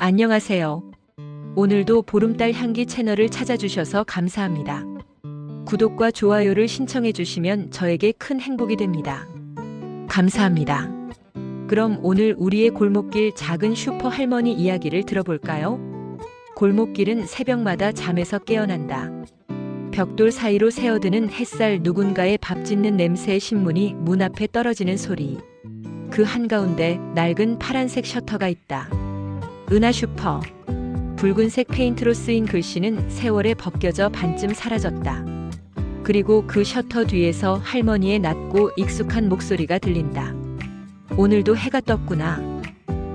안녕하세요. 오늘도 보름달 향기 채널을 찾아주셔서 감사합니다. 구독과 좋아요를 신청해 주시면 저에게 큰 행복이 됩니다. 감사합니다. 그럼 오늘 우리의 골목길 작은 슈퍼 할머니 이야기를 들어볼까요? 골목길은 새벽마다 잠에서 깨어난다. 벽돌 사이로 새어드는 햇살, 누군가의 밥 짓는 냄새의 신문이 문 앞에 떨어지는 소리. 그 한가운데 낡은 파란색 셔터가 있다. 은하슈퍼. 붉은색 페인트로 쓰인 글씨는 세월에 벗겨져 반쯤 사라졌다. 그리고 그 셔터 뒤에서 할머니의 낮고 익숙한 목소리가 들린다. 오늘도 해가 떴구나.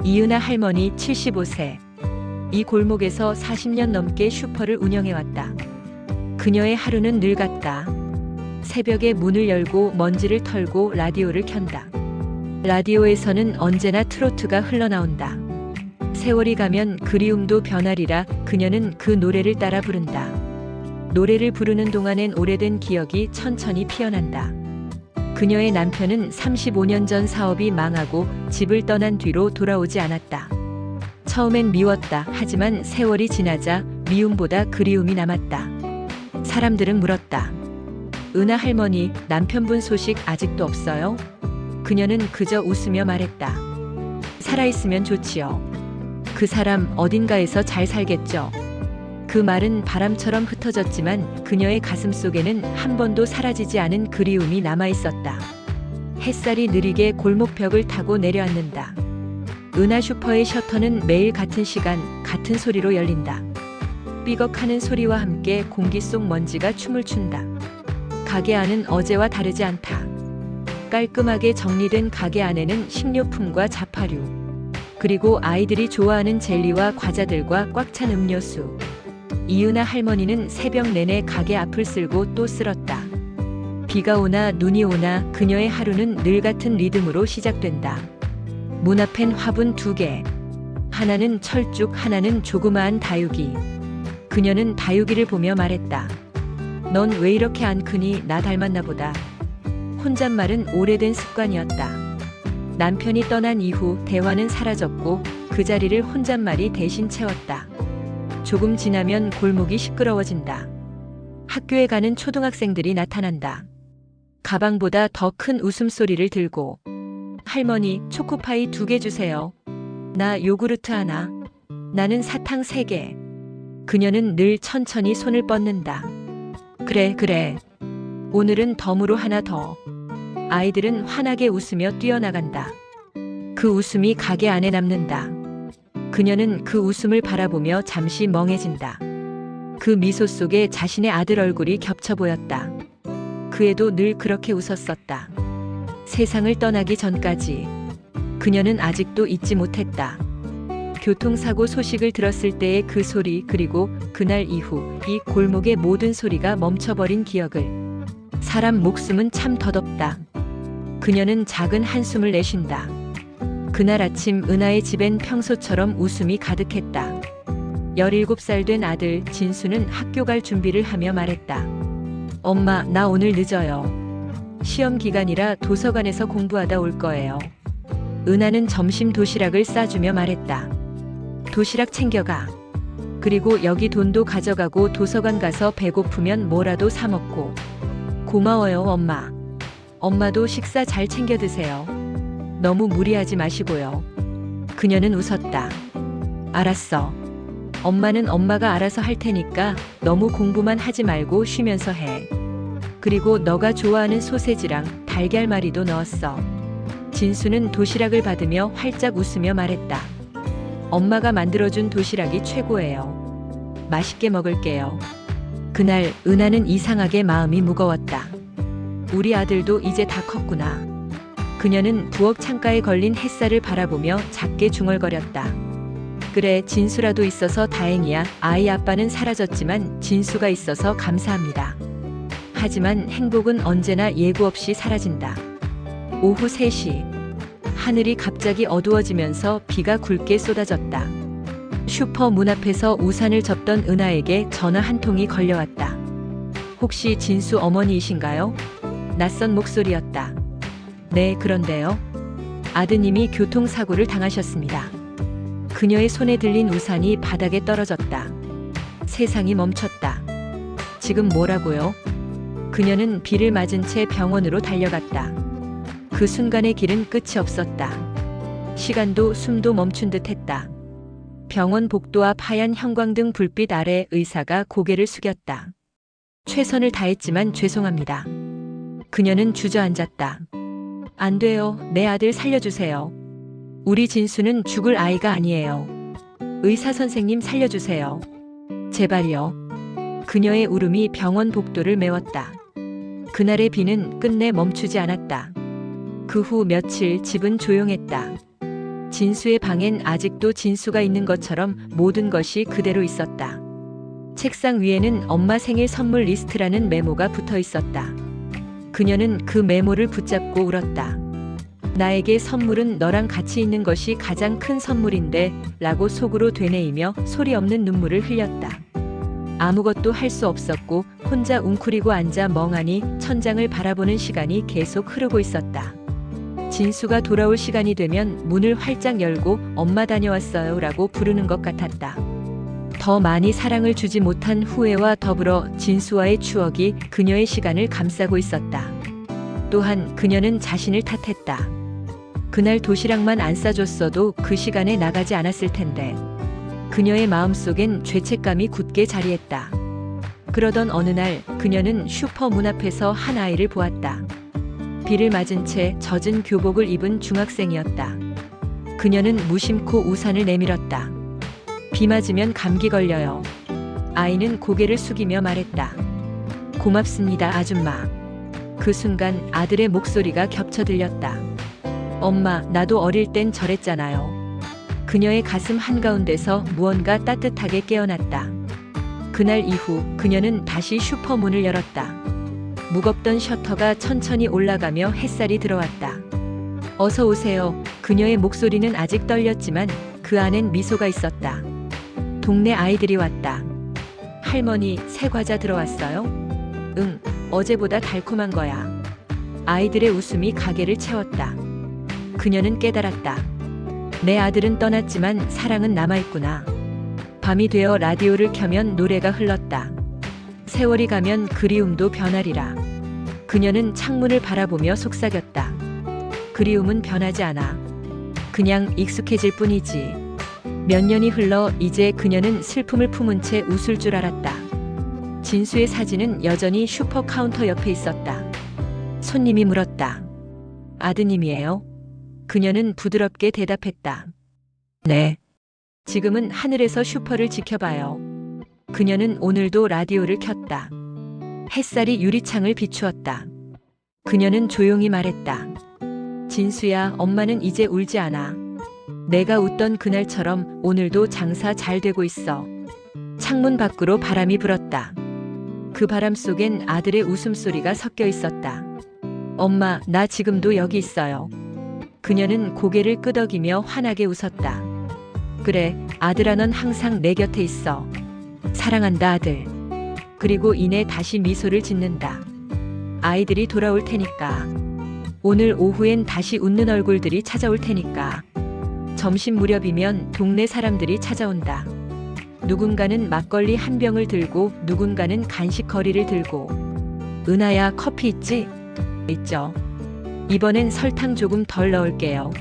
이은하 할머니 75세. 이 골목에서 40년 넘게 슈퍼를 운영해왔다. 그녀의 하루는 늘 같다. 새벽에 문을 열고 먼지를 털고 라디오를 켠다. 라디오에서는 언제나 트로트가 흘러나온다. 세월이 가면 그리움도 변하리라 그녀는 그 노래를 따라 부른다. 노래를 부르는 동안엔 오래된 기억이 천천히 피어난다. 그녀의 남편은 35년 전 사업이 망하고 집을 떠난 뒤로 돌아오지 않았다. 처음엔 미웠다. 하지만 세월이 지나자 미움보다 그리움이 남았다. 사람들은 물었다. 은하 할머니, 남편분 소식 아직도 없어요? 그녀는 그저 웃으며 말했다. 살아있으면 좋지요. 그 사람 어딘가에서 잘 살겠죠. 그 말은 바람처럼 흩어졌지만 그녀의 가슴 속에는 한 번도 사라지지 않은 그리움이 남아있었다. 햇살이 느리게 골목벽을 타고 내려앉는다. 은하슈퍼의 셔터는 매일 같은 시간, 같은 소리로 열린다. 삐걱하는 소리와 함께 공기 속 먼지가 춤을 춘다. 가게 안은 어제와 다르지 않다. 깔끔하게 정리된 가게 안에는 식료품과 자파류, 그리고 아이들이 좋아하는 젤리와 과자들과 꽉 찬 음료수. 이은하 할머니는 새벽 내내 가게 앞을 쓸고 또 쓸었다. 비가 오나 눈이 오나 그녀의 하루는 늘 같은 리듬으로 시작된다. 문 앞엔 화분 2개. 하나는 철쭉, 하나는 조그마한 다육이. 그녀는 다육이를 보며 말했다. 넌 왜 이렇게 안 크니? 나 닮았나 보다. 혼잣말은 오래된 습관이었다. 남편이 떠난 이후 대화는 사라졌고 그 자리를 혼잣말이 대신 채웠다. 조금 지나면 골목이 시끄러워진다. 학교에 가는 초등학생들이 나타난다. 가방보다 더 큰 웃음소리를 들고. 할머니, 초코파이 2개 주세요. 나 요구르트 하나. 나는 사탕 3개. 그녀는 늘 천천히 손을 뻗는다. 그래. 오늘은 덤으로 하나 더. 아이들은 환하게 웃으며 뛰어나간다. 그 웃음이 가게 안에 남는다. 그녀는 그 웃음을 바라보며 잠시 멍해진다. 그 미소 속에 자신의 아들 얼굴이 겹쳐 보였다. 그 애도 늘 그렇게 웃었었다. 세상을 떠나기 전까지. 그녀는 아직도 잊지 못했다. 교통사고 소식을 들었을 때의 그 소리, 그리고 그날 이후 이 골목의 모든 소리가 멈춰버린 기억을. 사람 목숨은 참 더덥다. 그녀는 작은 한숨을 내쉰다. 그날 아침 은하의 집엔 평소처럼 웃음이 가득했다. 17살 된 아들 진수는 학교 갈 준비를 하며 말했다. 엄마, 나 오늘 늦어요. 시험 기간이라 도서관에서 공부하다 올 거예요. 은하는 점심 도시락을 싸주며 말했다. 도시락 챙겨가. 그리고 여기 돈도 가져가고 도서관 가서 배고프면 뭐라도 사 먹고. 고마워요, 엄마. 엄마도 식사 잘 챙겨 드세요. 너무 무리하지 마시고요. 그녀는 웃었다. 알았어. 엄마는 엄마가 알아서 할 테니까 너무 공부만 하지 말고 쉬면서 해. 그리고 너가 좋아하는 소세지랑 달걀말이도 넣었어. 진수는 도시락을 받으며 활짝 웃으며 말했다. 엄마가 만들어준 도시락이 최고예요. 맛있게 먹을게요. 그날 은하는 이상하게 마음이 무거웠다. 우리 아들도 이제 다 컸구나. 그녀는 부엌 창가에 걸린 햇살을 바라보며 작게 중얼거렸다. 그래, 진수라도 있어서 다행이야. 아이 아빠는 사라졌지만 진수가 있어서 감사합니다. 하지만 행복은 언제나 예고 없이 사라진다. 오후 3시. 하늘이 갑자기 어두워지면서 비가 굵게 쏟아졌다. 슈퍼 문 앞에서 우산을 접던 은하에게 전화 한 통이 걸려왔다. 혹시 진수 어머니이신가요? 낯선 목소리였다. 네, 그런데요. 아드님이 교통사고를 당하셨습니다. 그녀의 손에 들린 우산이 바닥에 떨어졌다. 세상이 멈췄다. 지금 뭐라고요? 그녀는 비를 맞은 채 병원으로 달려갔다. 그 순간의 길은 끝이 없었다. 시간도 숨도 멈춘 듯 했다. 병원 복도 앞 하얀 형광등 불빛 아래 의사가 고개를 숙였다. 최선을 다했지만 죄송합니다. 그녀는 주저앉았다. 안 돼요. 내 아들 살려주세요. 우리 진수는 죽을 아이가 아니에요. 의사 선생님 살려주세요. 제발요. 그녀의 울음이 병원 복도를 메웠다. 그날의 비는 끝내 멈추지 않았다. 그 후 며칠 집은 조용했다. 진수의 방엔 아직도 진수가 있는 것처럼 모든 것이 그대로 있었다. 책상 위에는 엄마 생일 선물 리스트라는 메모가 붙어 있었다. 그녀는 그 메모를 붙잡고 울었다. 나에게 선물은 너랑 같이 있는 것이 가장 큰 선물인데 라고 속으로 되뇌이며 소리 없는 눈물을 흘렸다. 아무것도 할 수 없었고 혼자 웅크리고 앉아 멍하니 천장을 바라보는 시간이 계속 흐르고 있었다. 진수가 돌아올 시간이 되면 문을 활짝 열고 엄마 다녀왔어요 라고 부르는 것 같았다. 더 많이 사랑을 주지 못한 후회와 더불어 진수와의 추억이 그녀의 시간을 감싸고 있었다. 또한 그녀는 자신을 탓했다. 그날 도시락만 안 싸줬어도 그 시간에 나가지 않았을 텐데. 그녀의 마음속엔 죄책감이 굳게 자리했다. 그러던 어느 날 그녀는 슈퍼 문 앞에서 한 아이를 보았다. 비를 맞은 채 젖은 교복을 입은 중학생이었다. 그녀는 무심코 우산을 내밀었다. 비 맞으면 감기 걸려요. 아이는 고개를 숙이며 말했다. 고맙습니다, 아줌마. 그 순간 아들의 목소리가 겹쳐 들렸다. 엄마, 나도 어릴 땐 저랬잖아요. 그녀의 가슴 한가운데서 무언가 따뜻하게 깨어났다. 그날 이후 그녀는 다시 슈퍼 문을 열었다. 무겁던 셔터가 천천히 올라가며 햇살이 들어왔다. 어서 오세요. 그녀의 목소리는 아직 떨렸지만 그 안엔 미소가 있었다. 동네 아이들이 왔다. 할머니, 새 과자 들어왔어요? 응, 어제보다 달콤한 거야. 아이들의 웃음이 가게를 채웠다. 그녀는 깨달았다. 내 아들은 떠났지만 사랑은 남아있구나. 밤이 되어 라디오를 켜면 노래가 흘렀다. 세월이 가면 그리움도 변하리라. 그녀는 창문을 바라보며 속삭였다. 그리움은 변하지 않아. 그냥 익숙해질 뿐이지. 몇 년이 흘러 이제 그녀는 슬픔을 품은 채 웃을 줄 알았다. 진수의 사진은 여전히 슈퍼 카운터 옆에 있었다. 손님이 물었다. 아드님이에요? 그녀는 부드럽게 대답했다. 네. 지금은 하늘에서 슈퍼를 지켜봐요. 그녀는 오늘도 라디오를 켰다. 햇살이 유리창을 비추었다. 그녀는 조용히 말했다. 진수야, 엄마는 이제 울지 않아. 내가 웃던 그날처럼 오늘도 장사 잘 되고 있어. 창문 밖으로 바람이 불었다. 그 바람 속엔 아들의 웃음소리가 섞여 있었다. 엄마, 나 지금도 여기 있어요. 그녀는 고개를 끄덕이며 환하게 웃었다. 그래, 아들아, 넌 항상 내 곁에 있어. 사랑한다, 아들. 그리고 이내 다시 미소를 짓는다. 아이들이 돌아올 테니까. 오늘 오후엔 다시 웃는 얼굴들이 찾아올 테니까. 점심 무렵이면 동네 사람들이 찾아온다. 누군가는 막걸리 한 병을 들고 누군가는 간식 거리를 들고. 은하야, 커피 있지? 있죠. 이번엔 설탕 조금 덜 넣을게요.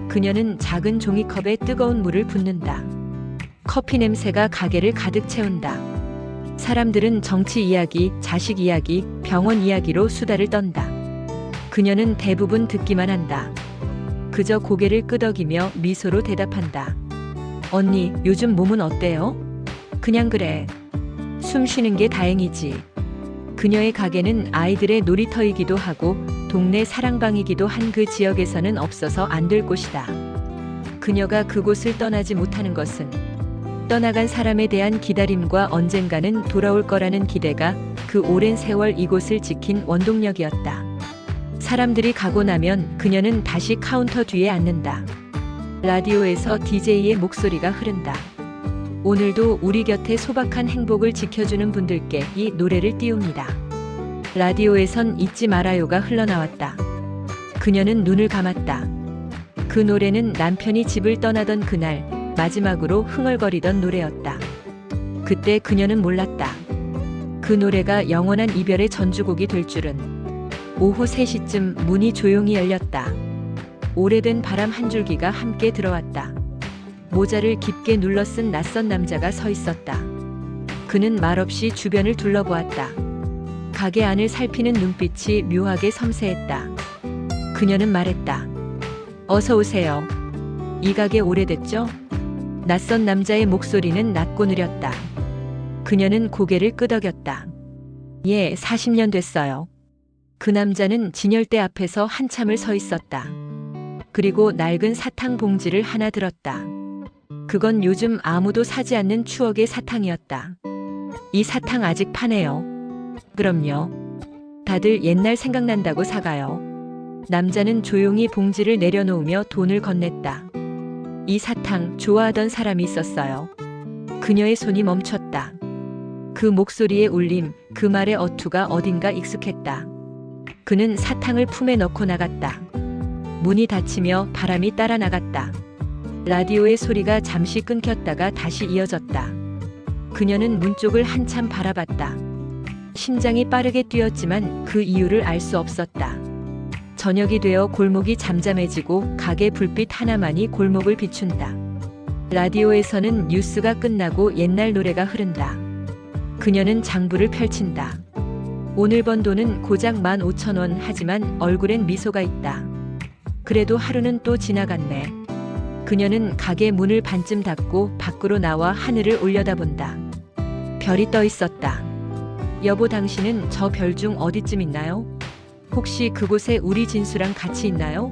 그녀는 작은 종이컵에 뜨거운 물을 붓는다. 커피 냄새가 가게를 가득 채운다. 사람들은 정치 이야기, 자식 이야기, 병원 이야기로 수다를 떤다. 그녀는 대부분 듣기만 한다. 그저 고개를 끄덕이며 미소로 대답한다. 언니, 요즘 몸은 어때요? 그냥 그래. 숨 쉬는 게 다행이지. 그녀의 가게는 아이들의 놀이터이기도 하고 동네 사랑방이기도 한 그 지역에서는 없어서 안 될 곳이다. 그녀가 그곳을 떠나지 못하는 것은 떠나간 사람에 대한 기다림과 언젠가는 돌아올 거라는 기대가 그 오랜 세월 이곳을 지킨 원동력이었다. 사람들이 가고 나면 그녀는 다시 카운터 뒤에 앉는다. 라디오에서 DJ의 목소리가 흐른다. 오늘도 우리 곁에 소박한 행복을 지켜주는 분들께 이 노래를 띄웁니다. 라디오에선 잊지 말아요가 흘러나왔다. 그녀는 눈을 감았다. 그 노래는 남편이 집을 떠나던 그날 마지막으로 흥얼거리던 노래였다. 그때 그녀는 몰랐다. 그 노래가 영원한 이별의 전주곡이 될 줄은. 오후 3시쯤 문이 조용히 열렸다. 오래된 바람 한 줄기가 함께 들어왔다. 모자를 깊게 눌러 쓴 낯선 남자가 서 있었다. 그는 말없이 주변을 둘러보았다. 가게 안을 살피는 눈빛이 묘하게 섬세했다. 그녀는 말했다. 어서 오세요. 이 가게 오래됐죠? 낯선 남자의 목소리는 낮고 느렸다. 그녀는 고개를 끄덕였다. 예, 40년 됐어요. 그 남자는 진열대 앞에서 한참을 서 있었다. 그리고 낡은 사탕 봉지를 하나 들었다. 그건 요즘 아무도 사지 않는 추억의 사탕이었다. 이 사탕 아직 파네요. 그럼요. 다들 옛날 생각난다고 사가요. 남자는 조용히 봉지를 내려놓으며 돈을 건넸다. 이 사탕 좋아하던 사람이 있었어요. 그녀의 손이 멈췄다. 그 목소리의 울림, 그 말의 어투가 어딘가 익숙했다. 그는 사탕을 품에 넣고 나갔다. 문이 닫히며 바람이 따라 나갔다. 라디오의 소리가 잠시 끊겼다가 다시 이어졌다. 그녀는 문 쪽을 한참 바라봤다. 심장이 빠르게 뛰었지만 그 이유를 알 수 없었다. 저녁이 되어 골목이 잠잠해지고 가게 불빛 하나만이 골목을 비춘다. 라디오에서는 뉴스가 끝나고 옛날 노래가 흐른다. 그녀는 장부를 펼친다. 오늘 번 돈은 고작 15,000원 하지만 얼굴엔 미소가 있다. 그래도 하루는 또 지나갔네. 그녀는 가게 문을 반쯤 닫고 밖으로 나와 하늘을 올려다본다. 별이 떠 있었다. 여보, 당신은 저 별 중 어디쯤 있나요? 혹시 그곳에 우리 진수랑 같이 있나요?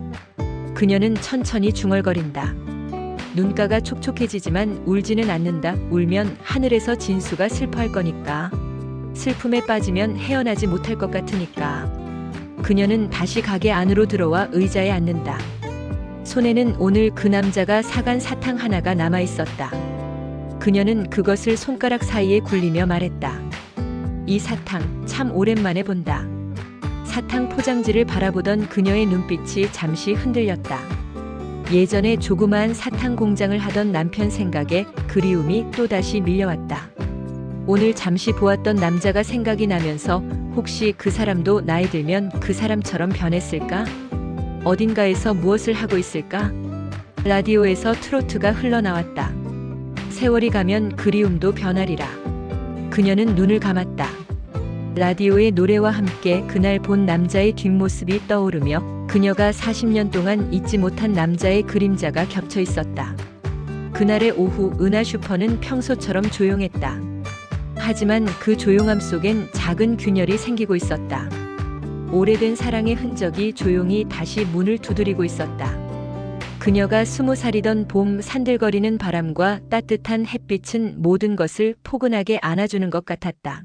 그녀는 천천히 중얼거린다. 눈가가 촉촉해지지만 울지는 않는다. 울면 하늘에서 진수가 슬퍼할 거니까. 슬픔에 빠지면 헤어나지 못할 것 같으니까. 그녀는 다시 가게 안으로 들어와 의자에 앉는다. 손에는 오늘 그 남자가 사간 사탕 하나가 남아 있었다. 그녀는 그것을 손가락 사이에 굴리며 말했다. 이 사탕 참 오랜만에 본다. 사탕 포장지를 바라보던 그녀의 눈빛이 잠시 흔들렸다. 예전에 조그마한 사탕 공장을 하던 남편 생각에 그리움이 또다시 밀려왔다. 오늘 잠시 보았던 남자가 생각이 나면서 혹시 그 사람도 나이 들면 그 사람처럼 변했을까? 어딘가에서 무엇을 하고 있을까? 라디오에서 트로트가 흘러나왔다. 세월이 가면 그리움도 변하리라. 그녀는 눈을 감았다. 라디오의 노래와 함께 그날 본 남자의 뒷모습이 떠오르며 그녀가 40년 동안 잊지 못한 남자의 그림자가 겹쳐 있었다. 그날의 오후 은하 슈퍼는 평소처럼 조용했다. 하지만 그 조용함 속엔 작은 균열이 생기고 있었다. 오래된 사랑의 흔적이 조용히 다시 문을 두드리고 있었다. 그녀가 20살이던 봄, 산들거리는 바람과 따뜻한 햇빛은 모든 것을 포근하게 안아주는 것 같았다.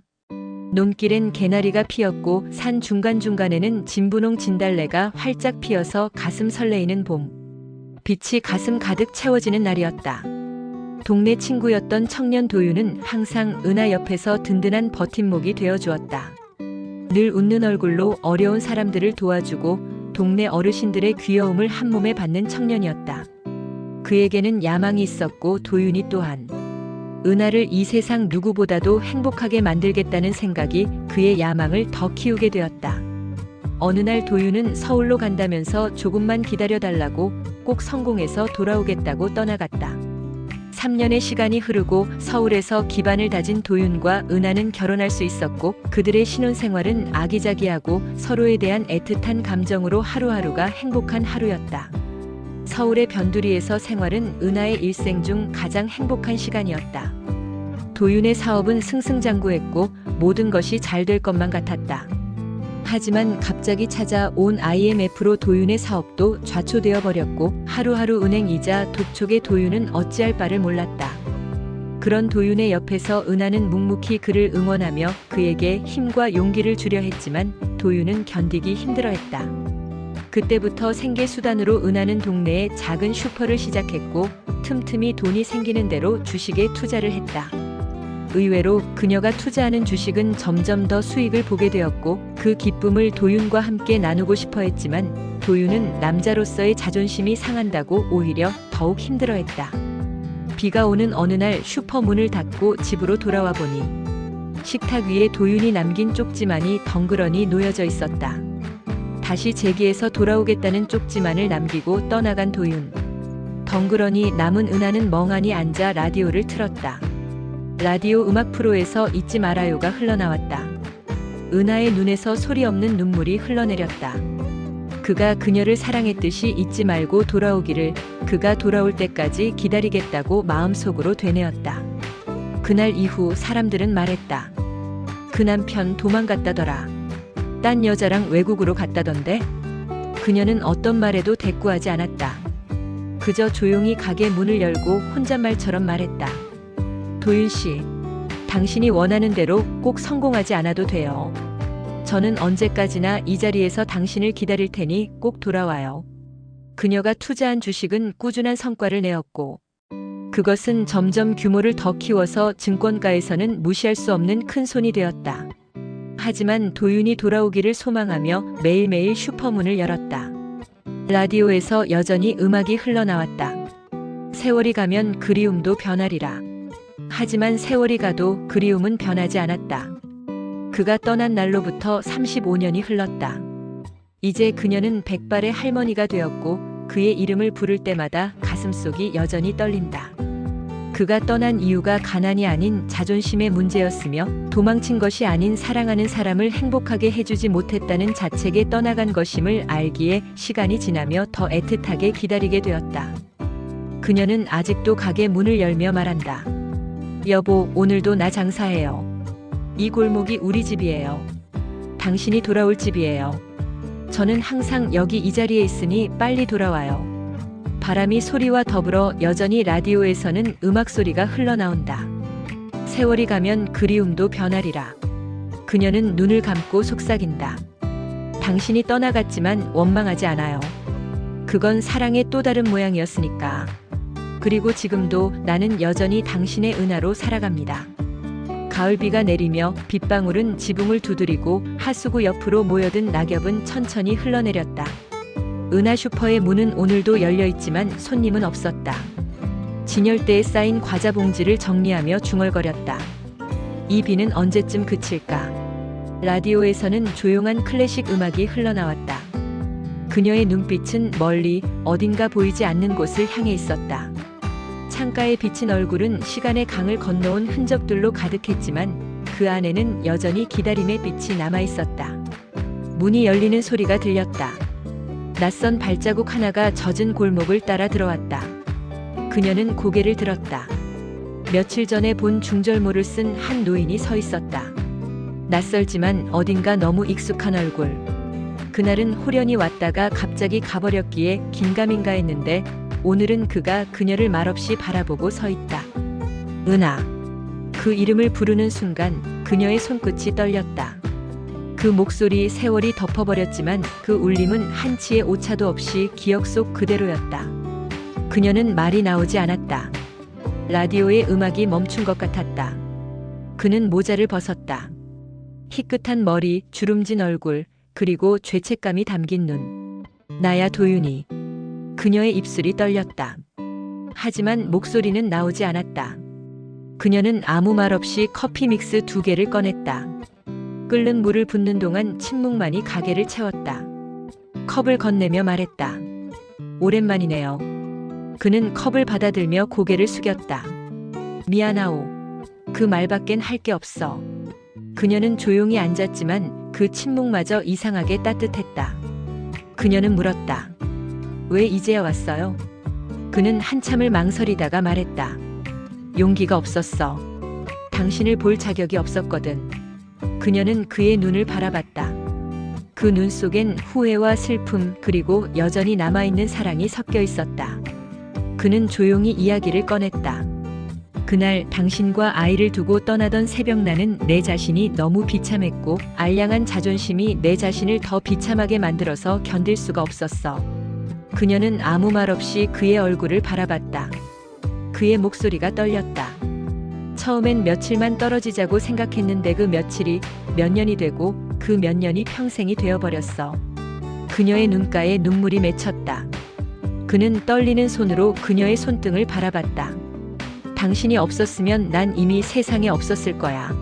논길엔 개나리가 피었고 산 중간중간에는 진분홍 진달래가 활짝 피어서 가슴 설레이는 봄. 빛이 가슴 가득 채워지는 날이었다. 동네 친구였던 청년 도윤은 항상 은하 옆에서 든든한 버팀목이 되어주었다. 늘 웃는 얼굴로 어려운 사람들을 도와주고 동네 어르신들의 귀여움을 한몸에 받는 청년이었다. 그에게는 야망이 있었고 도윤이 또한 은하를 이 세상 누구보다도 행복하게 만들겠다는 생각이 그의 야망을 더 키우게 되었다. 어느 날 도윤은 서울로 간다면서 조금만 기다려달라고 꼭 성공해서 돌아오겠다고 떠나갔다. 3년의 시간이 흐르고 서울에서 기반을 다진 도윤과 은하는 결혼할 수 있었고 그들의 신혼생활은 아기자기하고 서로에 대한 애틋한 감정으로 하루하루가 행복한 하루였다. 서울의 변두리에서 생활은 은하의 일생 중 가장 행복한 시간이었다. 도윤의 사업은 승승장구했고 모든 것이 잘 될 것만 같았다. 하지만 갑자기 찾아온 IMF로 도윤의 사업도 좌초되어 버렸고 하루하루 은행 이자 독촉에 도윤은 어찌할 바를 몰랐다. 그런 도윤의 옆에서 은하는 묵묵히 그를 응원하며 그에게 힘과 용기를 주려 했지만 도윤은 견디기 힘들어했다. 그때부터 생계수단으로 은하는 동네에 작은 슈퍼를 시작했고 틈틈이 돈이 생기는 대로 주식에 투자를 했다. 의외로 그녀가 투자하는 주식은 점점 더 수익을 보게 되었고 그 기쁨을 도윤과 함께 나누고 싶어 했지만 도윤은 남자로서의 자존심이 상한다고 오히려 더욱 힘들어했다. 비가 오는 어느 날 슈퍼 문을 닫고 집으로 돌아와 보니 식탁 위에 도윤이 남긴 쪽지만이 덩그러니 놓여져 있었다. 다시 제기해서 돌아오겠다는 쪽지만을 남기고 떠나간 도윤. 덩그러니 남은 은하는 멍하니 앉아 라디오를 틀었다. 라디오 음악 프로에서 잊지 말아요가 흘러나왔다. 은하의 눈에서 소리 없는 눈물이 흘러내렸다. 그가 그녀를 사랑했듯이 잊지 말고 돌아오기를, 그가 돌아올 때까지 기다리겠다고 마음속으로 되뇌었다. 그날 이후 사람들은 말했다. 그 남편 도망갔다더라. 딴 여자랑 외국으로 갔다던데? 그녀는 어떤 말에도 대꾸하지 않았다. 그저 조용히 가게 문을 열고 혼잣말처럼 말했다. 도윤 씨, 당신이 원하는 대로 꼭 성공하지 않아도 돼요. 저는 언제까지나 이 자리에서 당신을 기다릴 테니 꼭 돌아와요. 그녀가 투자한 주식은 꾸준한 성과를 내었고, 그것은 점점 규모를 더 키워서 증권가에서는 무시할 수 없는 큰 손이 되었다. 하지만 도윤이 돌아오기를 소망하며 매일매일 슈퍼문을 열었다. 라디오에서 여전히 음악이 흘러나왔다. 세월이 가면 그리움도 변하리라. 하지만 세월이 가도 그리움은 변하지 않았다. 그가 떠난 날로부터 35년이 흘렀다. 이제 그녀는 백발의 할머니가 되었고 그의 이름을 부를 때마다 가슴속이 여전히 떨린다. 그가 떠난 이유가 가난이 아닌 자존심의 문제였으며 도망친 것이 아닌 사랑하는 사람을 행복하게 해주지 못했다는 자책에 떠나간 것임을 알기에 시간이 지나며 더 애틋하게 기다리게 되었다. 그녀는 아직도 가게 문을 열며 말한다. 여보, 오늘도 나 장사해요. 이 골목이 우리 집이에요. 당신이 돌아올 집이에요. 저는 항상 여기 이 자리에 있으니 빨리 돌아와요. 바람이 소리와 더불어 여전히 라디오에서는 음악 소리가 흘러나온다. 세월이 가면 그리움도 변하리라. 그녀는 눈을 감고 속삭인다. 당신이 떠나갔지만 원망하지 않아요. 그건 사랑의 또 다른 모양이었으니까. 그리고 지금도 나는 여전히 당신의 은하로 살아갑니다. 가을비가 내리며 빗방울은 지붕을 두드리고 하수구 옆으로 모여든 낙엽은 천천히 흘러내렸다. 은하 슈퍼의 문은 오늘도 열려있지만 손님은 없었다. 진열대에 쌓인 과자 봉지를 정리하며 중얼거렸다. 이 비는 언제쯤 그칠까? 라디오에서는 조용한 클래식 음악이 흘러나왔다. 그녀의 눈빛은 멀리 어딘가 보이지 않는 곳을 향해 있었다. 창가에 비친 얼굴은 시간의 강을 건너온 흔적들로 가득했지만 그 안에는 여전히 기다림의 빛이 남아있었다. 문이 열리는 소리가 들렸다. 낯선 발자국 하나가 젖은 골목을 따라 들어왔다. 그녀는 고개를 들었다. 며칠 전에 본 중절모를 쓴 한 노인이 서 있었다. 낯설지만 어딘가 너무 익숙한 얼굴. 그날은 호련히 왔다가 갑자기 가버렸기에 긴가민가 했는데 오늘은 그가 그녀를 말없이 바라보고 서 있다. 은하. 그 이름을 부르는 순간 그녀의 손끝이 떨렸다. 그 목소리 세월이 덮어버렸지만 그 울림은 한치의 오차도 없이 기억 속 그대로였다. 그녀는 말이 나오지 않았다. 라디오의 음악이 멈춘 것 같았다. 그는 모자를 벗었다. 희끗한 머리, 주름진 얼굴, 그리고 죄책감이 담긴 눈. 나야 도윤이. 그녀의 입술이 떨렸다. 하지만 목소리는 나오지 않았다. 그녀는 아무 말 없이 커피 믹스 2개를 꺼냈다. 끓는 물을 붓는 동안 침묵만이 가게를 채웠다. 컵을 건네며 말했다. 오랜만이네요. 그는 컵을 받아들며 고개를 숙였다. 미안하오. 그 말밖엔 할 게 없어. 그녀는 조용히 앉았지만 그 침묵마저 이상하게 따뜻했다. 그녀는 물었다. 왜 이제야 왔어요? 그는 한참을 망설이다가 말했다. 용기가 없었어. 당신을 볼 자격이 없었거든. 그녀는 그의 눈을 바라봤다. 그 눈 속엔 후회와 슬픔 그리고 여전히 남아있는 사랑이 섞여 있었다. 그는 조용히 이야기를 꺼냈다. 그날 당신과 아이를 두고 떠나던 새벽 나는 내 자신이 너무 비참했고 알량한 자존심이 내 자신을 더 비참하게 만들어서 견딜 수가 없었어. 그녀는 아무 말 없이 그의 얼굴을 바라봤다. 그의 목소리가 떨렸다. 처음엔 며칠만 떨어지자고 생각했는데 그 며칠이 몇 년이 되고 그 몇 년이 평생이 되어버렸어. 그녀의 눈가에 눈물이 맺혔다. 그는 떨리는 손으로 그녀의 손등을 바라봤다. 당신이 없었으면 난 이미 세상에 없었을 거야.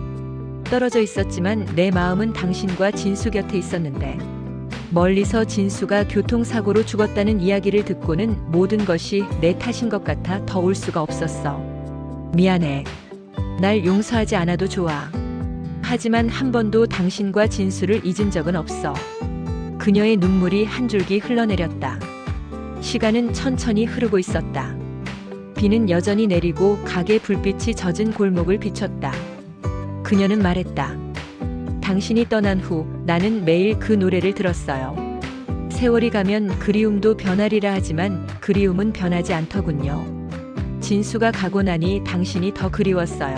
떨어져 있었지만 내 마음은 당신과 진수 곁에 있었는데. 멀리서 진수가 교통사고로 죽었다는 이야기를 듣고는 모든 것이 내 탓인 것 같아 더 올 수가 없었어. 미안해. 날 용서하지 않아도 좋아. 하지만 한 번도 당신과 진수를 잊은 적은 없어. 그녀의 눈물이 한 줄기 흘러내렸다. 시간은 천천히 흐르고 있었다. 비는 여전히 내리고 가게 불빛이 젖은 골목을 비췄다. 그녀는 말했다. 당신이 떠난 후 나는 매일 그 노래를 들었어요. 세월이 가면 그리움도 변하리라 하지만 그리움은 변하지 않더군요. 진수가 가고 나니 당신이 더 그리웠어요.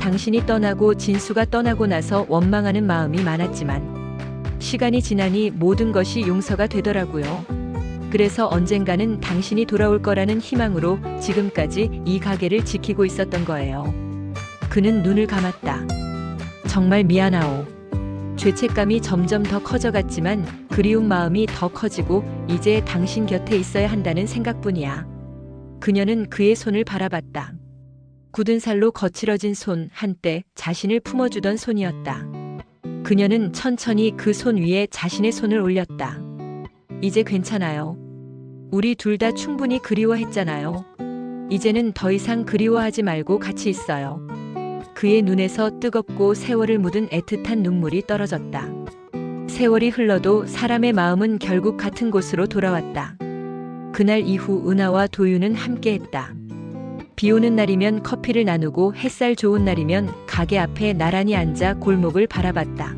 당신이 떠나고 진수가 떠나고 나서 원망하는 마음이 많았지만 시간이 지나니 모든 것이 용서가 되더라고요. 그래서 언젠가는 당신이 돌아올 거라는 희망으로 지금까지 이 가게를 지키고 있었던 거예요. 그는 눈을 감았다. 정말 미안하오. 죄책감이 점점 더 커져갔지만 그리운 마음이 더 커지고 이제 당신 곁에 있어야 한다는 생각뿐이야. 그녀는 그의 손을 바라봤다. 굳은 살로 거칠어진 손, 한때 자신을 품어주던 손이었다. 그녀는 천천히 그 손 위에 자신의 손을 올렸다. 이제 괜찮아요. 우리 둘 다 충분히 그리워했잖아요. 이제는 더 이상 그리워하지 말고 같이 있어요. 그의 눈에서 뜨겁고 세월을 묻은 애틋한 눈물이 떨어졌다. 세월이 흘러도 사람의 마음은 결국 같은 곳으로 돌아왔다. 그날 이후 은하와 도윤은 함께했다. 비 오는 날이면 커피를 나누고 햇살 좋은 날이면 가게 앞에 나란히 앉아 골목을 바라봤다.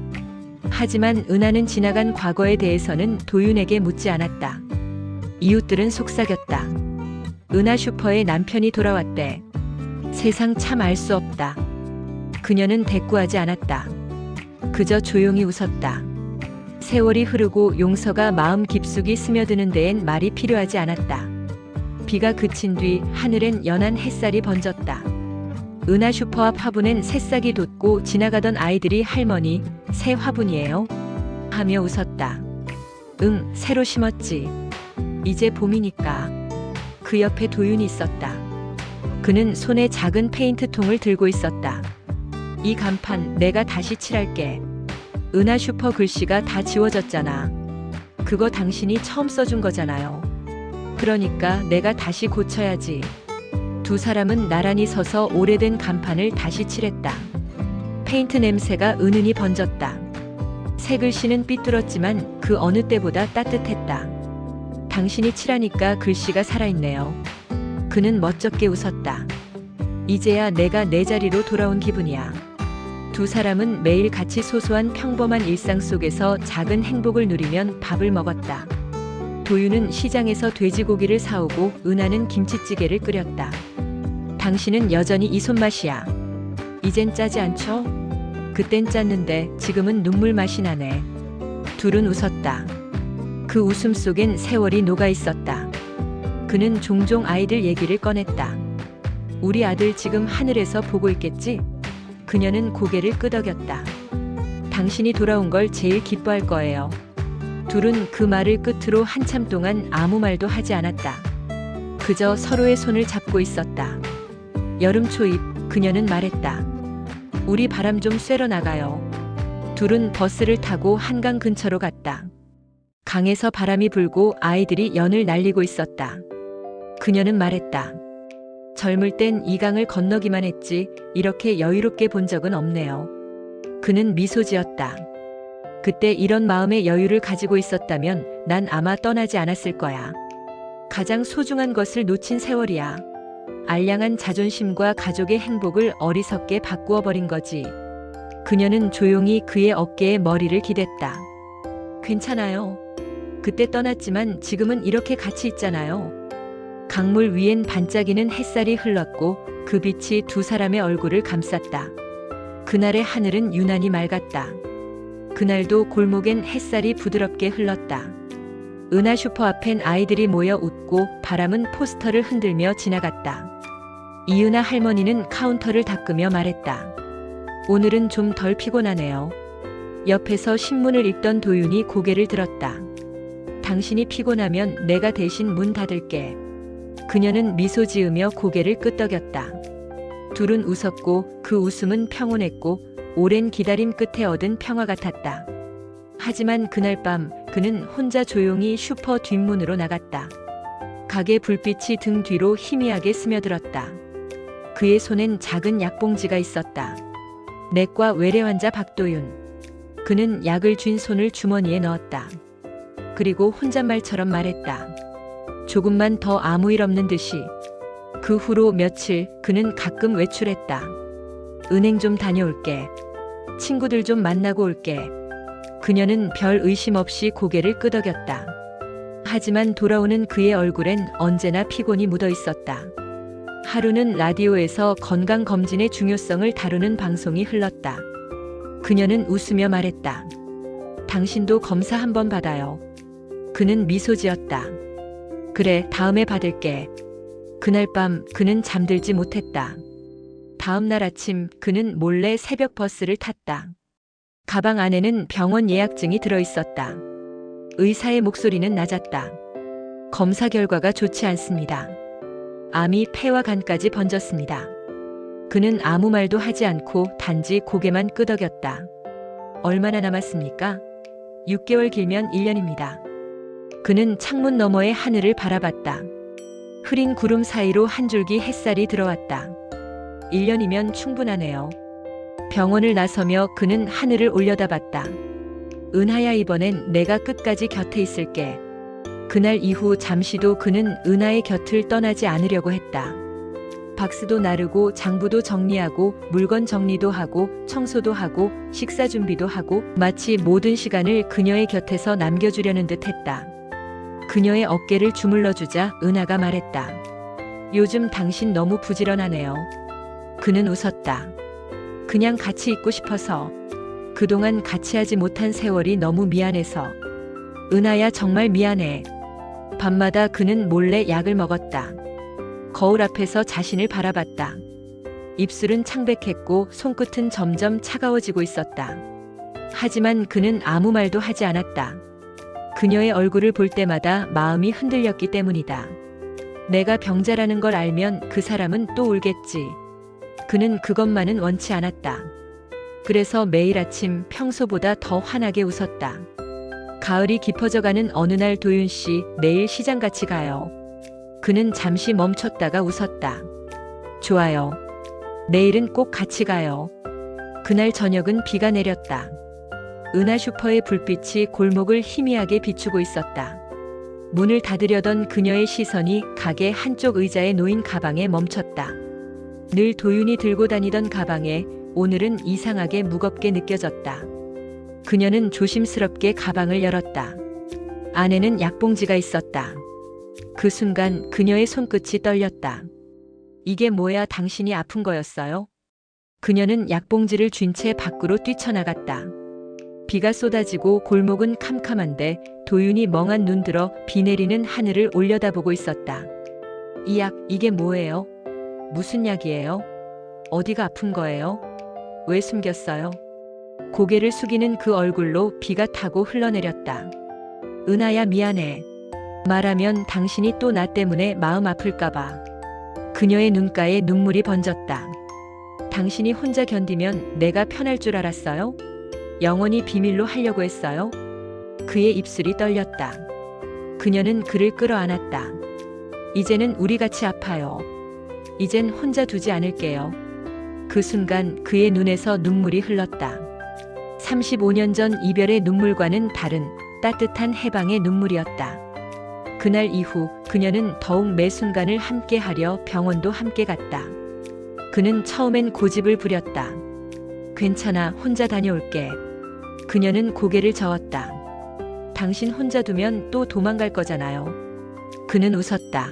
하지만 은하는 지나간 과거에 대해서는 도윤에게 묻지 않았다. 이웃들은 속삭였다. 은하 슈퍼의 남편이 돌아왔대. 세상 참 알 수 없다. 그녀는 대꾸하지 않았다. 그저 조용히 웃었다. 세월이 흐르고 용서가 마음 깊숙이 스며드는 데엔 말이 필요하지 않았다. 비가 그친 뒤 하늘엔 연한 햇살이 번졌다. 은하 슈퍼 앞 화분엔 새싹이 돋고 지나가던 아이들이 할머니, 새 화분이에요? 하며 웃었다. 응, 새로 심었지. 이제 봄이니까. 그 옆에 도윤이 있었다. 그는 손에 작은 페인트통을 들고 있었다. 이 간판 내가 다시 칠할게. 은하 슈퍼 글씨가 다 지워졌잖아. 그거 당신이 처음 써준 거잖아요. 그러니까 내가 다시 고쳐야지. 두 사람은 나란히 서서 오래된 간판을 다시 칠했다. 페인트 냄새가 은은히 번졌다. 새 글씨는 삐뚤었지만 그 어느 때보다 따뜻했다. 당신이 칠하니까 글씨가 살아있네요. 그는 멋쩍게 웃었다. 이제야 내가 내 자리로 돌아온 기분이야. 두 사람은 매일 같이 소소한 평범한 일상 속에서 작은 행복을 누리면 밥을 먹었다. 도윤은 시장에서 돼지고기를 사오고 은하는 김치찌개를 끓였다. 당신은 여전히 이 손맛이야. 이젠 짜지 않죠? 그땐 짰는데 지금은 눈물 맛이 나네. 둘은 웃었다. 그 웃음 속엔 세월이 녹아 있었다. 그는 종종 아이들 얘기를 꺼냈다. 우리 아들 지금 하늘에서 보고 있겠지? 그녀는 고개를 끄덕였다. 당신이 돌아온 걸 제일 기뻐할 거예요. 둘은 그 말을 끝으로 한참 동안 아무 말도 하지 않았다. 그저 서로의 손을 잡고 있었다. 여름 초입, 그녀는 말했다. 우리 바람 좀 쐬러 나가요. 둘은 버스를 타고 한강 근처로 갔다. 강에서 바람이 불고 아이들이 연을 날리고 있었다. 그녀는 말했다. 젊을 땐 이 강을 건너기만 했지 이렇게 여유롭게 본 적은 없네요. 그는 미소 지었다. 그때 이런 마음의 여유를 가지고 있었다면 난 아마 떠나지 않았을 거야. 가장 소중한 것을 놓친 세월이야. 알량한 자존심과 가족의 행복을 어리석게 바꾸어 버린 거지. 그녀는 조용히 그의 어깨에 머리를 기댔다. 괜찮아요. 그때 떠났지만 지금은 이렇게 같이 있잖아요. 강물 위엔 반짝이는 햇살이 흘렀고 그 빛이 두 사람의 얼굴을 감쌌다. 그날의 하늘은 유난히 맑았다. 그날도 골목엔 햇살이 부드럽게 흘렀다. 은하 슈퍼 앞엔 아이들이 모여 웃고 바람은 포스터를 흔들며 지나갔다. 이은하 할머니는 카운터를 닦으며 말했다. 오늘은 좀 덜 피곤하네요. 옆에서 신문을 읽던 도윤이 고개를 들었다. 당신이 피곤하면 내가 대신 문 닫을게. 그녀는 미소 지으며 고개를 끄덕였다. 둘은 웃었고 그 웃음은 평온했고 오랜 기다림 끝에 얻은 평화 같았다. 하지만 그날 밤 그는 혼자 조용히 슈퍼 뒷문으로 나갔다. 가게 불빛이 등 뒤로 희미하게 스며들었다. 그의 손엔 작은 약봉지가 있었다. 내과 외래 환자 박도윤. 그는 약을 쥔 손을 주머니에 넣었다. 그리고 혼잣말처럼 말했다. 조금만 더 아무 일 없는 듯이. 그 후로 며칠 그는 가끔 외출했다. 은행 좀 다녀올게. 친구들 좀 만나고 올게. 그녀는 별 의심 없이 고개를 끄덕였다. 하지만 돌아오는 그의 얼굴엔 언제나 피곤이 묻어 있었다. 하루는 라디오에서 건강검진의 중요성을 다루는 방송이 흘렀다. 그녀는 웃으며 말했다. 당신도 검사 한번 받아요. 그는 미소 지었다. 그래, 다음에 받을게. 그날 밤 그는 잠들지 못했다. 다음 날 아침 그는 몰래 새벽 버스를 탔다. 가방 안에는 병원 예약증이 들어 있었다. 의사의 목소리는 낮았다. 검사 결과가 좋지 않습니다. 암이 폐와 간까지 번졌습니다. 그는 아무 말도 하지 않고 단지 고개만 끄덕였다. 얼마나 남았습니까? 6개월 길면 1년입니다. 그는 창문 너머의 하늘을 바라봤다. 흐린 구름 사이로 한 줄기 햇살이 들어왔다. 1년이면 충분하네요. 병원을 나서며 그는 하늘을 올려다봤다. 은하야, 이번엔 내가 끝까지 곁에 있을게. 그날 이후 잠시도 그는 은하의 곁을 떠나지 않으려고 했다. 박스도 나르고 장부도 정리하고 물건 정리도 하고 청소도 하고 식사 준비도 하고 마치 모든 시간을 그녀의 곁에서 남겨주려는 듯 했다. 그녀의 어깨를 주물러주자 은하가 말했다. 요즘 당신 너무 부지런하네요. 그는 웃었다. 그냥 같이 있고 싶어서. 그동안 같이 하지 못한 세월이 너무 미안해서. 은하야, 정말 미안해. 밤마다 그는 몰래 약을 먹었다. 거울 앞에서 자신을 바라봤다. 입술은 창백했고 손끝은 점점 차가워지고 있었다. 하지만 그는 아무 말도 하지 않았다. 그녀의 얼굴을 볼 때마다 마음이 흔들렸기 때문이다. 내가 병자라는 걸 알면 그 사람은 또 울겠지. 그는 그것만은 원치 않았다. 그래서 매일 아침 평소보다 더 환하게 웃었다. 가을이 깊어져가는 어느 날 도윤 씨, 내일 시장 같이 가요. 그는 잠시 멈췄다가 웃었다. 좋아요. 내일은 꼭 같이 가요. 그날 저녁은 비가 내렸다. 은하 슈퍼의 불빛이 골목을 희미하게 비추고 있었다. 문을 닫으려던 그녀의 시선이 가게 한쪽 의자에 놓인 가방에 멈췄다. 늘 도윤이 들고 다니던 가방에 오늘은 이상하게 무겁게 느껴졌다. 그녀는 조심스럽게 가방을 열었다. 안에는 약봉지가 있었다. 그 순간 그녀의 손끝이 떨렸다. 이게 뭐야, 당신이 아픈 거였어요? 그녀는 약봉지를 쥔 채 밖으로 뛰쳐나갔다. 비가 쏟아지고 골목은 캄캄한데 도윤이 멍한 눈 들어 비 내리는 하늘을 올려다보고 있었다. 이 약, 이게 뭐예요? 무슨 약이에요? 어디가 아픈 거예요? 왜 숨겼어요? 고개를 숙이는 그 얼굴로 비가 타고 흘러내렸다. 은하야, 미안해. 말하면 당신이 또 나 때문에 마음 아플까봐. 그녀의 눈가에 눈물이 번졌다. 당신이 혼자 견디면 내가 편할 줄 알았어요? 영원히 비밀로 하려고 했어요? 그의 입술이 떨렸다. 그녀는 그를 끌어안았다. 이제는 우리 같이 아파요. 이젠 혼자 두지 않을게요. 그 순간 그의 눈에서 눈물이 흘렀다. 35년 전 이별의 눈물과는 다른 따뜻한 해방의 눈물이었다. 그날 이후 그녀는 더욱 매 순간을 함께하려 병원도 함께 갔다. 그는 처음엔 고집을 부렸다. 괜찮아, 혼자 다녀올게. 그녀는 고개를 저었다. 당신 혼자 두면 또 도망갈 거잖아요. 그는 웃었다.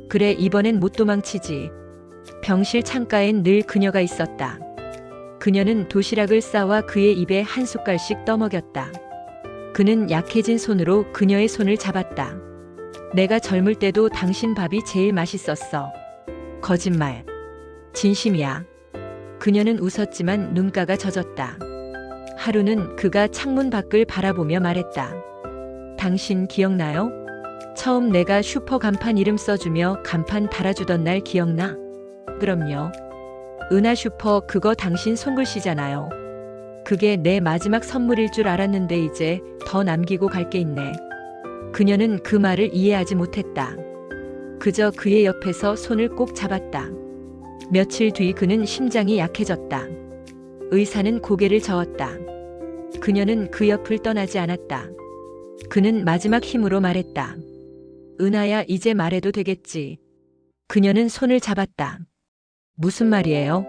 그래, 이번엔 못 도망치지. 병실 창가엔 늘 그녀가 있었다. 그녀는 도시락을 싸와 그의 입에 한 숟갈씩 떠먹였다. 그는 약해진 손으로 그녀의 손을 잡았다. 내가 젊을 때도 당신 밥이 제일 맛있었어. 거짓말. 진심이야. 그녀는 웃었지만 눈가가 젖었다. 하루는 그가 창문 밖을 바라보며 말했다. 당신 기억나요? 처음 내가 슈퍼 간판 이름 써주며 간판 달아주던 날 기억나? 그럼요. 은하 슈퍼 그거 당신 손글씨잖아요. 그게 내 마지막 선물일 줄 알았는데 이제 더 남기고 갈 게 있네. 그녀는 그 말을 이해하지 못했다. 그저 그의 옆에서 손을 꼭 잡았다. 며칠 뒤 그는 심장이 약해졌다. 의사는 고개를 저었다. 그녀는 그 옆을 떠나지 않았다. 그는 마지막 힘으로 말했다. 은하야, 이제 말해도 되겠지. 그녀는 손을 잡았다. 무슨 말이에요?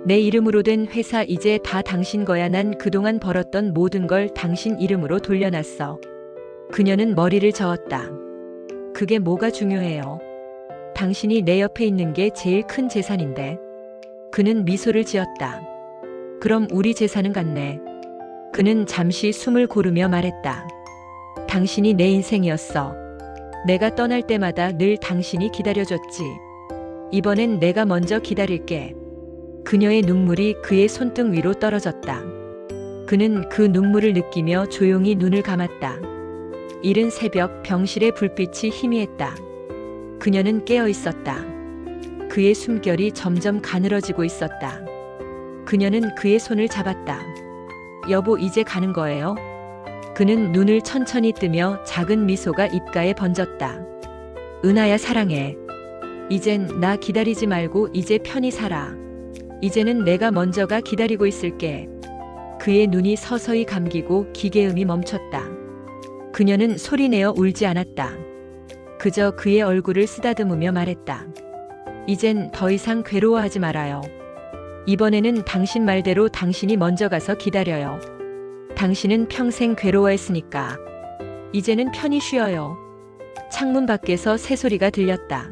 내 이름으로 된 회사 이제 다 당신 거야. 난 그동안 벌었던 모든 걸 당신 이름으로 돌려놨어. 그녀는 머리를 저었다. 그게 뭐가 중요해요? 당신이 내 옆에 있는 게 제일 큰 재산인데. 그는 미소를 지었다. 그럼 우리 재산은 같네. 그는 잠시 숨을 고르며 말했다. 당신이 내 인생이었어. 내가 떠날 때마다 늘 당신이 기다려줬지. 이번엔 내가 먼저 기다릴게. 그녀의 눈물이 그의 손등 위로 떨어졌다. 그는 그 눈물을 느끼며 조용히 눈을 감았다. 이른 새벽 병실의 불빛이 희미했다. 그녀는 깨어 있었다. 그의 숨결이 점점 가늘어지고 있었다. 그녀는 그의 손을 잡았다. 여보, 이제 가는 거예요? 그는 눈을 천천히 뜨며 작은 미소가 입가에 번졌다. 은하야, 사랑해. 이젠 나 기다리지 말고 이제 편히 살아. 이제는 내가 먼저가 기다리고 있을게. 그의 눈이 서서히 감기고 기계음이 멈췄다. 그녀는 소리내어 울지 않았다. 그저 그의 얼굴을 쓰다듬으며 말했다. 이젠 더 이상 괴로워하지 말아요. 이번에는 당신 말대로 당신이 먼저 가서 기다려요. 당신은 평생 괴로워했으니까. 이제는 편히 쉬어요. 창문 밖에서 새소리가 들렸다.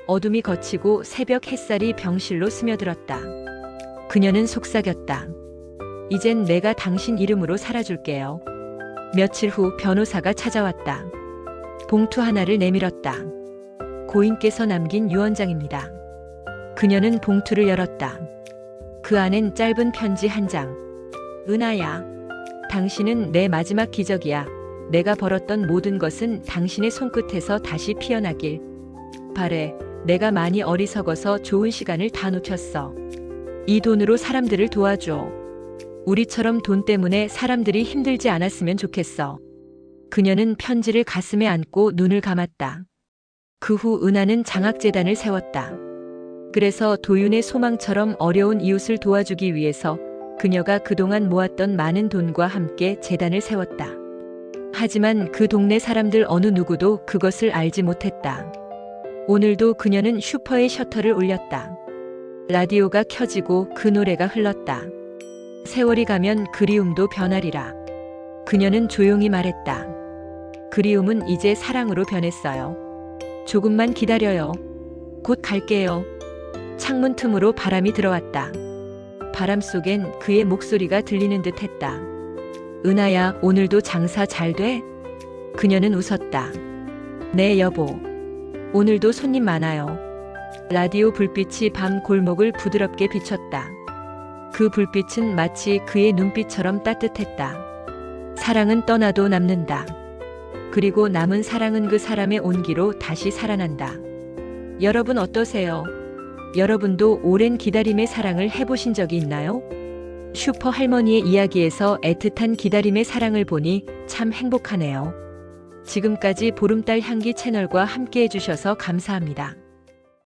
어둠이 걷히고 새벽 햇살이 병실로 스며들었다. 그녀는 속삭였다. 이젠 내가 당신 이름으로 살아줄게요. 며칠 후 변호사가 찾아왔다. 봉투 하나를 내밀었다. 고인께서 남긴 유언장입니다. 그녀는 봉투를 열었다. 그 안엔 짧은 편지 한 장. 은하야, 당신은 내 마지막 기적이야. 내가 벌었던 모든 것은 당신의 손끝에서 다시 피어나길 바래. 내가 많이 어리석어서 좋은 시간을 다 놓쳤어. 이 돈으로 사람들을 도와줘. 우리처럼 돈 때문에 사람들이 힘들지 않았으면 좋겠어. 그녀는 편지를 가슴에 안고 눈을 감았다. 그 후 은하는 장학재단을 세웠다. 그래서 도윤의 소망처럼 어려운 이웃을 도와주기 위해서 그녀가 그동안 모았던 많은 돈과 함께 재단을 세웠다. 하지만 그 동네 사람들 어느 누구도 그것을 알지 못했다. 오늘도 그녀는 슈퍼의 셔터를 올렸다. 라디오가 켜지고 그 노래가 흘렀다. 세월이 가면 그리움도 변하리라. 그녀는 조용히 말했다. 그리움은 이제 사랑으로 변했어요. 조금만 기다려요. 곧 갈게요. 창문 틈으로 바람이 들어왔다. 바람 속엔 그의 목소리가 들리는 듯 했다. 은하야, 오늘도 장사 잘 돼? 그녀는 웃었다. 네, 여보. 오늘도 손님 많아요. 라디오 불빛이 밤 골목을 부드럽게 비췄다. 그 불빛은 마치 그의 눈빛처럼 따뜻했다. 사랑은 떠나도 남는다. 그리고 남은 사랑은 그 사람의 온기로 다시 살아난다. 여러분 어떠세요? 여러분도 오랜 기다림의 사랑을 해보신 적이 있나요? 슈퍼 할머니의 이야기에서 애틋한 기다림의 사랑을 보니 참 행복하네요. 지금까지 보름달 향기 채널과 함께 해주셔서 감사합니다.